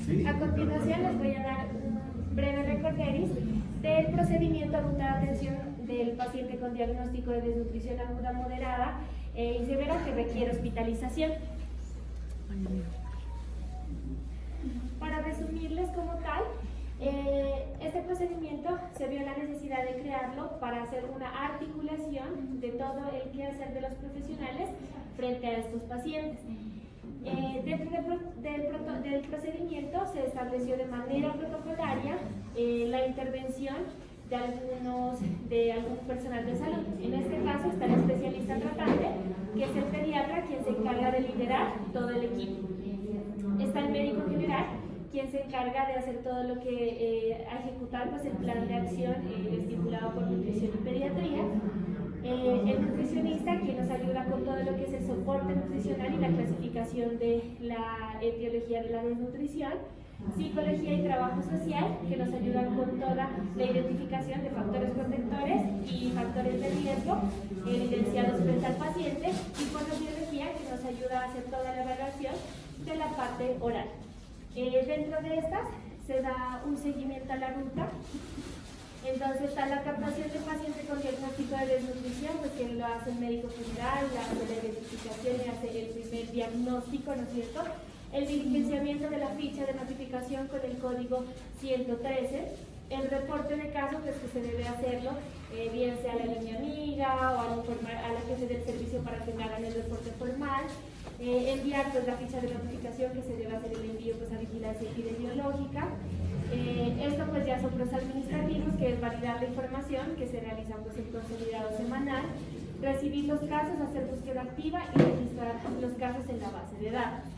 A continuación les voy a dar un breve recorderis del procedimiento ruta de atención del paciente con diagnóstico de desnutrición aguda moderada y severa que requiere hospitalización. Para resumirles como tal, este procedimiento se vio la necesidad de crearlo para hacer una articulación de todo el quehacer de los profesionales frente a estos pacientes. Dentro del procedimiento se estableció de manera protocolaria la intervención de algún personal de salud. En este caso está el especialista tratante, que es el pediatra quien se encarga de liderar todo el equipo. Está el médico general, quien se encarga de hacer todo lo que ejecutar pues, el plan de acción estipulado por nutrición y pediatría. El nutricionista, quien nos ayuda con todo lo que es el soporte nutricional y la clasificación de la etiología de la desnutrición. Psicología y trabajo social, que nos ayudan con toda la identificación de factores protectores y factores de riesgo evidenciados frente al paciente. Y fonobiología, que nos ayuda a hacer toda la evaluación de la parte oral. Dentro de estas se da un seguimiento a la ruta. Entonces está la captación del paciente con diagnóstico de desnutrición, pues que lo hace el médico general, hace la identificación y hace el primer diagnóstico, ¿no es cierto? El diligenciamiento de la ficha de notificación con el código 113, el reporte de caso, pues que se debe hacerlo, bien sea a la línea amiga o a la jefe del servicio para que me hagan el reporte formal, enviar pues la ficha de notificación que se debe hacer el envío pues a vigilancia epidemiológica. Esto pues ya son los administrativos, que es validar la información que se realiza pues el consolidado semanal, recibir los casos, hacer búsqueda activa y registrar los casos en la base de datos.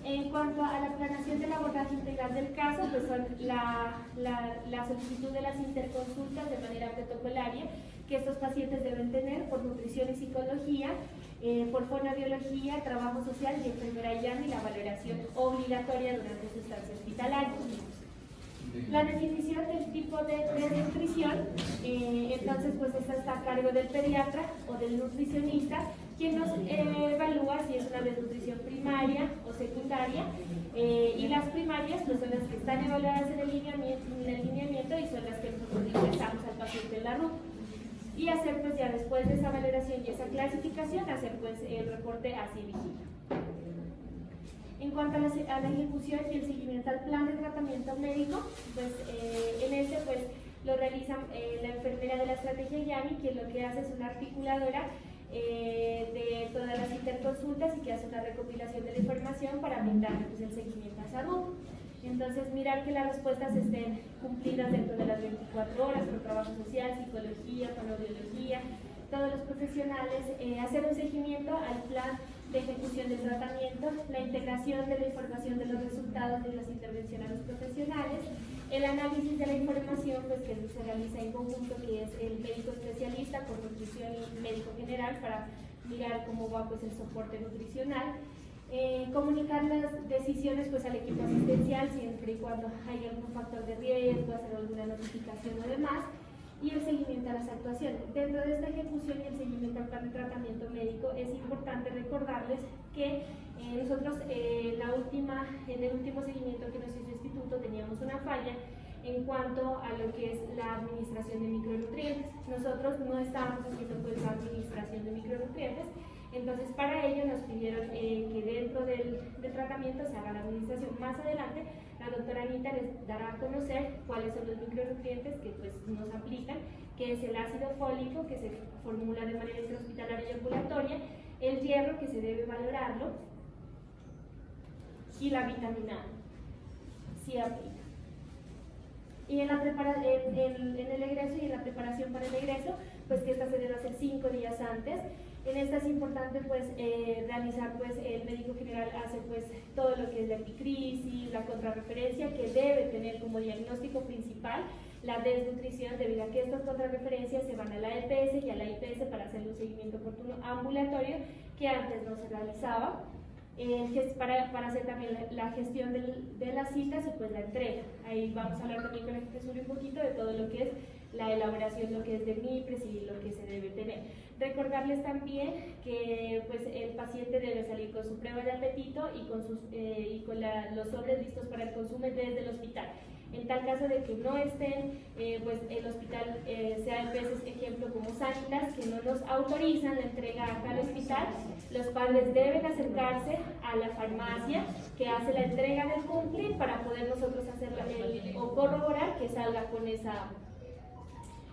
En cuanto a la planeación del abordaje integral del caso, pues son la solicitud de las interconsultas de manera protocolaria que estos pacientes deben tener por nutrición y psicología, por fonobiología, trabajo social y enfermera y la valoración obligatoria durante su estancia hospitalaria. La definición del tipo de desnutrición, entonces pues esta está a cargo del pediatra o del nutricionista, quien nos evalúa si es una desnutrición primaria o secundaria, y las primarias pues son las que están evaluadas en el lineamiento y son las que nosotros ingresamos al paciente en la ruta. Y hacer pues ya después de esa valoración y esa clasificación, hacer pues el reporte a CIVIGILA. En cuanto a la ejecución y el seguimiento al plan de tratamiento médico, pues en este pues lo realiza la enfermera de la estrategia YAMI, quien lo que hace es una articuladora de todas las interconsultas y que hace una recopilación de la información para brindar pues, el seguimiento a salud. Entonces, mirar que las respuestas estén cumplidas dentro de las 24 horas por trabajo social, psicología, fonobiología, todos los profesionales, hacer un seguimiento al plan de ejecución del tratamiento, la integración de la información de los resultados de las intervenciones a los profesionales, el análisis de la información pues, que se realiza en conjunto, que es el médico especialista con nutrición y médico general para mirar cómo va pues, el soporte nutricional. Comunicar las decisiones pues, al equipo asistencial siempre y cuando haya algún factor de riesgo, hacer alguna notificación o demás, y el seguimiento a las actuaciones. Dentro de esta ejecución y el seguimiento al plan de tratamiento médico es importante recordarles que nosotros en el último seguimiento que nos hizo el instituto teníamos una falla en cuanto a lo que es la administración de micronutrientes. Nosotros no estábamos haciendo pues, la administración de micronutrientes. Entonces, para ello nos pidieron que dentro del tratamiento se haga la administración. Más adelante, la doctora Anita les dará a conocer cuáles son los micronutrientes que pues, nos aplican, que es el ácido fólico, que se formula de manera intrahospitalaria y ambulatoria, el hierro, que se debe valorarlo, y la vitamina A, sí aplica. Y en el egreso y en la preparación para el egreso, pues que esta se debe hacer 5 días antes. En esta es importante pues, realizar, pues, el médico general hace pues, todo lo que es la epicrisis, la contrarreferencia, que debe tener como diagnóstico principal la desnutrición, debido a que estas contrarreferencias se van a la EPS y a la IPS para hacer un seguimiento oportuno ambulatorio que antes no se realizaba. Para hacer también la gestión de las citas y pues la entrega. Ahí vamos a hablar también con el profesor un poquito de todo lo que es la elaboración lo que es de MIPRES y lo que se debe tener. Recordarles también que pues, el paciente debe salir con su prueba de apetito y con, los sobres listos para el consumo desde el hospital. En tal caso de que no estén, pues el hospital sea a veces ejemplo como Sanitas, que no nos autorizan la entrega acá al hospital, los padres deben acercarse a la farmacia que hace la entrega del cumple para poder nosotros hacer o corroborar que salga con esa.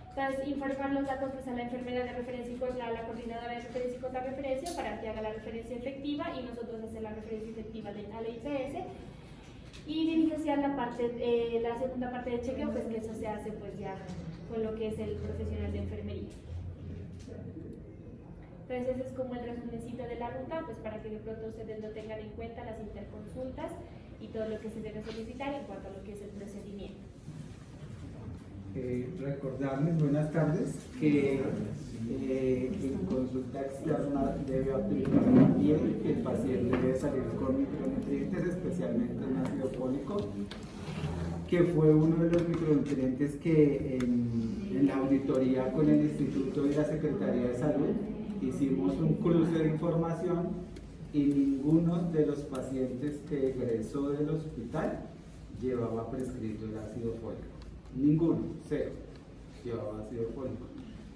Entonces, informar los datos pues, a la enfermera de referencia y a la coordinadora de referencia y contrarreferencia para que haga la referencia efectiva y nosotros hacer la referencia efectiva a la IPS. Y dirigirse a la segunda parte de chequeo, pues que eso se hace pues ya con lo que es el profesional de enfermería. Entonces ese es como el resumencito de la ruta, pues para que de pronto ustedes lo tengan en cuenta, las interconsultas y todo lo que se debe solicitar en cuanto a lo que es el procedimiento. Recordarles, buenas tardes, que en consulta externa debe aplicar bien que el paciente debe salir con micronutrientes, especialmente el ácido fólico, que fue uno de los micronutrientes que en la auditoría con el Instituto y la Secretaría de Salud hicimos un cruce de información y ninguno de los pacientes que egresó del hospital llevaba prescrito el ácido fólico. Ninguno, cero, llevaba ácido fólico.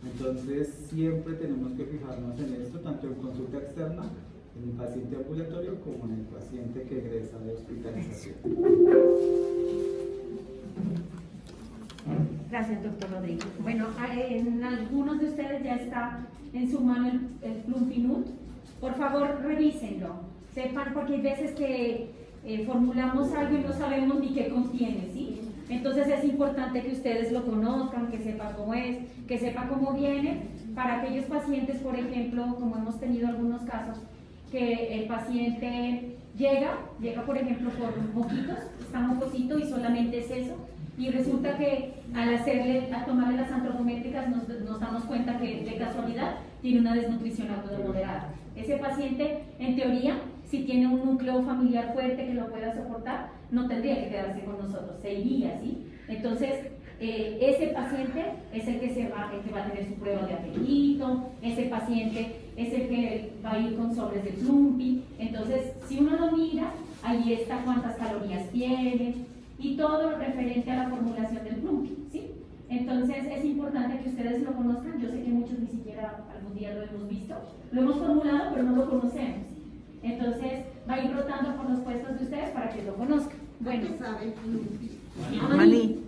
Entonces siempre tenemos que fijarnos en esto, tanto en consulta externa, en el paciente ambulatorio, como en el paciente que egresa de hospitalización. Gracias, doctor Rodríguez. Bueno, en algunos de ustedes ya está en su mano el Plumpinut. Por favor, revísenlo. Sepan, porque hay veces que formulamos algo y no sabemos ni qué contiene, ¿sí? Entonces es importante que ustedes lo conozcan, que sepan cómo es, que sepan cómo viene, para aquellos pacientes, por ejemplo, como hemos tenido algunos casos, que el paciente llega por ejemplo por moquitos, está mocosito y solamente es eso, y resulta que al tomarle las antropométricas nos damos cuenta que de casualidad tiene una desnutrición aguda moderada. Ese paciente, en teoría, si tiene un núcleo familiar fuerte que lo pueda soportar, no tendría que quedarse con nosotros, se iría, ¿sí? Entonces, ese paciente es el que va a tener su prueba de apetito, ese paciente es el que va a ir con sobres de Plumpi. Entonces, si uno lo mira, ahí está cuántas calorías tiene y todo lo referente a la formulación del Plumpi, ¿sí? Entonces, es importante que ustedes lo conozcan. Yo sé que muchos ni siquiera algún día lo hemos visto, lo hemos formulado, pero no lo conocemos. Entonces, va a ir rotando por los puestos de ustedes para que lo conozcan. Bueno, a maní.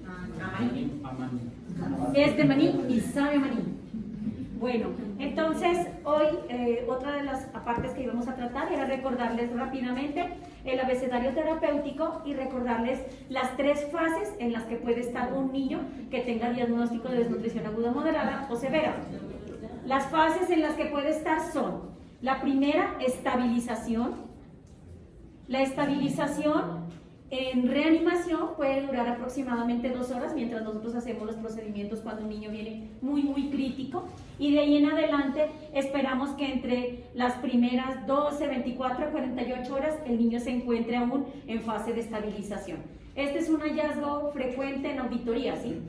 Es de maní y sabe maní. Bueno, entonces hoy otra de las partes que íbamos a tratar era recordarles rápidamente el abecedario terapéutico y recordarles las 3 fases en las que puede estar un niño que tenga diagnóstico de desnutrición aguda moderada o severa. Las fases en las que puede estar son: la primera, estabilización. La estabilización en reanimación puede durar aproximadamente 2 horas mientras nosotros hacemos los procedimientos cuando un niño viene muy crítico, y de ahí en adelante esperamos que entre las primeras 12, 24 a 48 horas el niño se encuentre aún en fase de estabilización. Este es un hallazgo frecuente en auditoría, ¿sí?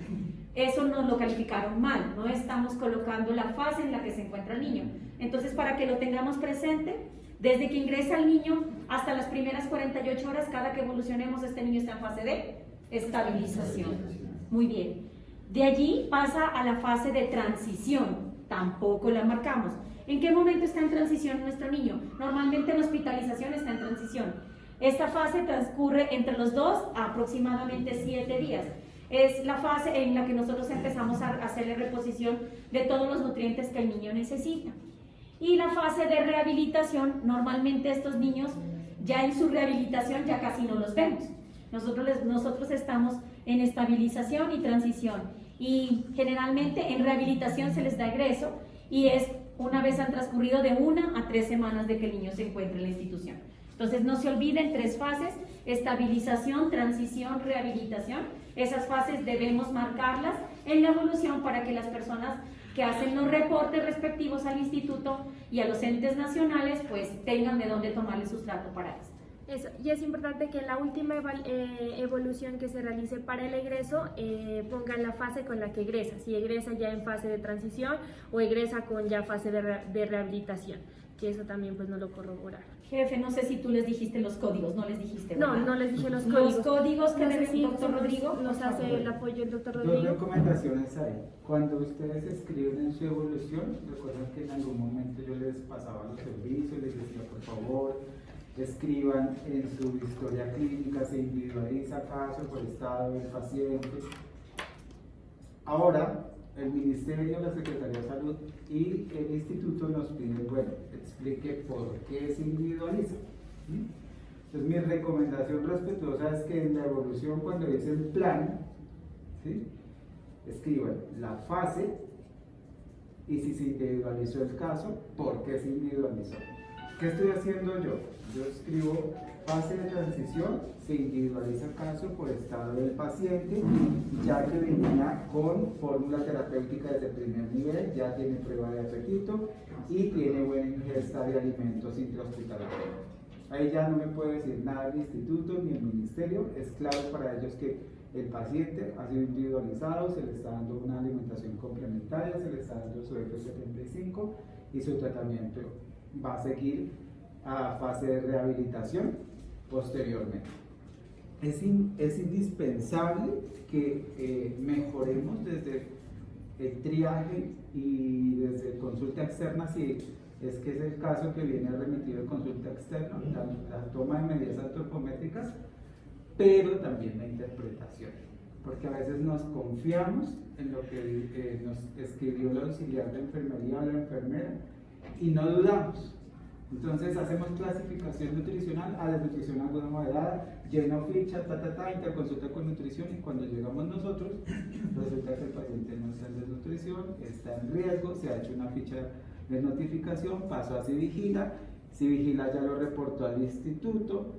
Eso nos lo calificaron mal, no estamos colocando la fase en la que se encuentra el niño. Entonces, para que lo tengamos presente, desde que ingresa el niño hasta las primeras 48 horas, cada que evolucionemos, este niño está en fase de estabilización. Muy bien. De allí pasa a la fase de transición. Tampoco la marcamos. ¿En qué momento está en transición nuestro niño? Normalmente en hospitalización está en transición. Esta fase transcurre entre los 2 a aproximadamente 7 días. Es la fase en la que nosotros empezamos a hacerle reposición de todos los nutrientes que el niño necesita. Y la fase de rehabilitación, normalmente estos niños ya en su rehabilitación ya casi no los vemos. Nosotros estamos en estabilización y transición, y generalmente en rehabilitación se les da egreso, y es una vez han transcurrido de 1 a 3 semanas de que el niño se encuentre en la institución. Entonces no se olviden 3 fases: estabilización, transición, rehabilitación. Esas fases debemos marcarlas en la evolución para que las personas que hacen los reportes respectivos al instituto y a los entes nacionales pues tengan de dónde tomar el sustrato para esto. Eso, y es importante que en la última evolución que se realice para el egreso pongan la fase con la que egresa, si egresa ya en fase de transición o egresa con ya fase de rehabilitación, que eso también pues no lo corroboraron. Jefe, no sé si tú les dijiste los códigos, no les dijiste, No, ¿verdad? no les dije los códigos. Los códigos que No sé debe si el doctor Rodrigo. nos hace el apoyo el doctor Dos Rodrigo. recomendaciones ahí. Cuando ustedes escriben en su evolución, recuerden que en algún momento yo les pasaba los servicios, les decía por favor, escriban en su historia clínica, se individualiza caso por estado del paciente. Ahora, el Ministerio, la Secretaría de Salud y el Instituto nos piden, bueno, explique por qué se individualiza. Entonces, mi recomendación respetuosa es que en la evolución, cuando dice el plan, ¿sí?, escriban la fase y si se individualizó el caso, por qué se individualizó. ¿Qué estoy haciendo yo? Yo escribo fase de transición, se individualiza el caso por estado del paciente, ya que venía con fórmula terapéutica desde el primer nivel, ya tiene prueba de apetito y tiene buena ingesta de alimentos intrahospitalarios. Ahí ya no me puede decir nada el instituto ni el ministerio, es claro para ellos que el paciente ha sido individualizado, se le está dando una alimentación complementaria, se le está dando su F75 y su tratamiento va a seguir a fase de rehabilitación posteriormente. Es indispensable que mejoremos desde el triaje y desde consulta externa, si es que es el caso que viene remitido de consulta externa, la toma de medidas antropométricas, pero también la interpretación, porque a veces nos confiamos en lo que nos escribió el auxiliar de enfermería o la enfermera y no dudamos. Entonces hacemos clasificación nutricional, a desnutrición aguda moderada, lleno ficha, interconsulta con nutrición, y cuando llegamos nosotros resulta que el paciente no está en desnutrición, está en riesgo, se ha hecho una ficha de notificación, pasó a Civigila, Civigila ya lo reportó al instituto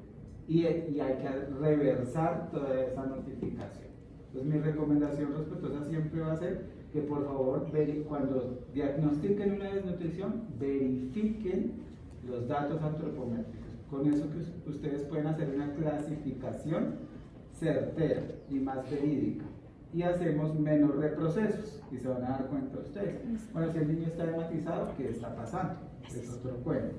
y hay que reversar toda esa notificación. Entonces mi recomendación respetuosa siempre va a ser que por favor cuando diagnostiquen una desnutrición, verifiquen los datos antropométricos. Con eso que ustedes pueden hacer una clasificación certera y más verídica. Y hacemos menos reprocesos y se van a dar cuenta ustedes. Bueno, si el niño está hematizado, ¿qué está pasando? Es otro cuento.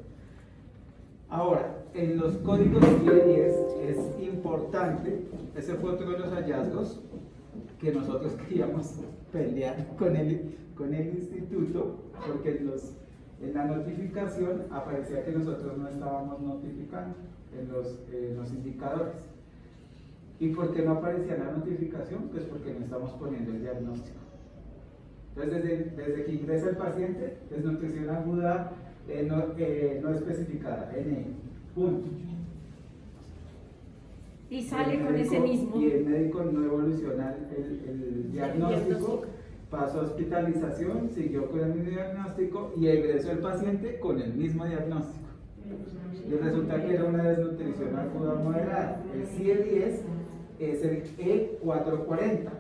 Ahora, en los códigos 10 es importante, ese fue otro de los hallazgos que nosotros queríamos pelear con el instituto, porque en la notificación aparecía que nosotros no estábamos notificando en los indicadores. ¿Y por qué no aparecía la notificación? Pues porque no estamos poniendo el diagnóstico. Entonces, desde que ingresa el paciente, desnutrición aguda no especificada, NI, punto. Y sale con ese mismo. Y el médico no evoluciona el diagnóstico, pasó a hospitalización, siguió con el mismo diagnóstico y egresó el paciente con el mismo diagnóstico. Y resulta que era una desnutrición aguda moderada. El CIE-10 es el E440,